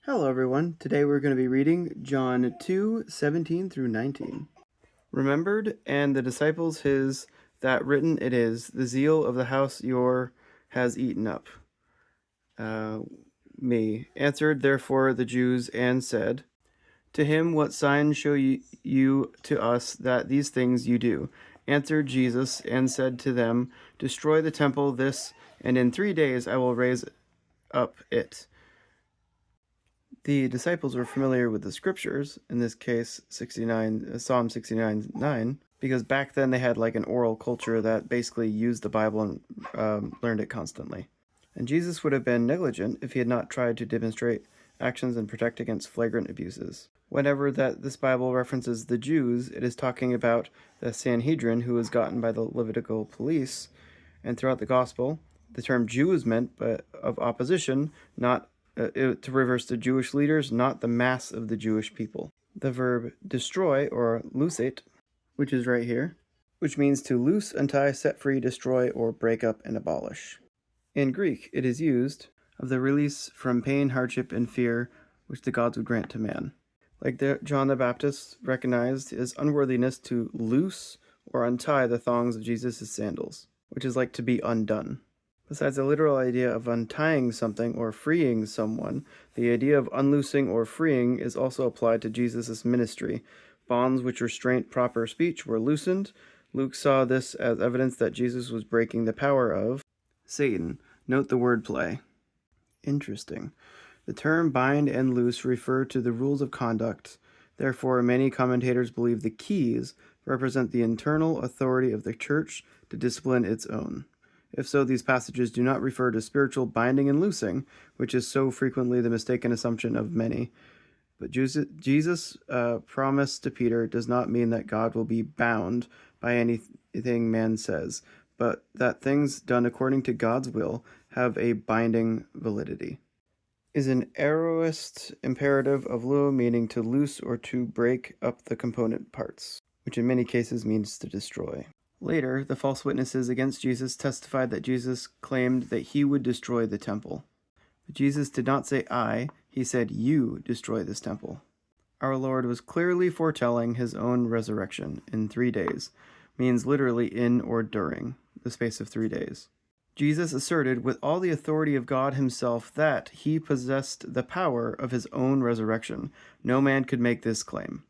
Hello everyone, today we're going to be reading John 2:17 through 19. Remembered, and the disciples his, that written it is, the zeal of the house your has eaten up. Me. Answered therefore the Jews and said, to him what sign show you to us that these things you do? Answered Jesus and said to them, destroy the temple this, and in 3 days I will raise up it. The disciples were familiar with the scriptures, in this case Psalm 69:9, because back then they had like an oral culture that basically used the Bible and learned it constantly. And Jesus would have been negligent if he had not tried to demonstrate actions and protect against flagrant abuses. Whenever that this Bible references the Jews, it is talking about the Sanhedrin, who was gotten by the Levitical police, and throughout the gospel, the term Jew is meant but of opposition, not to reverse the Jewish leaders, not the mass of the Jewish people. The verb destroy, or loosate, which is right here, which means to loose, untie, set free, destroy, or break up and abolish. In Greek, it is used of the release from pain, hardship, and fear which the gods would grant to man. Like John the Baptist recognized his unworthiness to loose or untie the thongs of Jesus' sandals, which is like to be undone. Besides the literal idea of untying something or freeing someone, the idea of unloosing or freeing is also applied to Jesus' ministry. Bonds which restrained proper speech were loosened. Luke saw this as evidence that Jesus was breaking the power of Satan. Note the wordplay. Interesting. The term bind and loose refer to the rules of conduct. Therefore, many commentators believe the keys represent the internal authority of the church to discipline its own. If so, these passages do not refer to spiritual binding and loosing, which is so frequently the mistaken assumption of many. But Jesus' promise to Peter does not mean that God will be bound by anything man says, but that things done according to God's will have a binding validity. Is an aorist imperative of lo, meaning to loose or to break up the component parts, which in many cases means to destroy. Later, the false witnesses against Jesus testified that Jesus claimed that he would destroy the temple. But Jesus did not say I, he said you destroy this temple. Our Lord was clearly foretelling his own resurrection in 3 days, means literally in or during the space of 3 days. Jesus asserted with all the authority of God himself that he possessed the power of his own resurrection. No man could make this claim.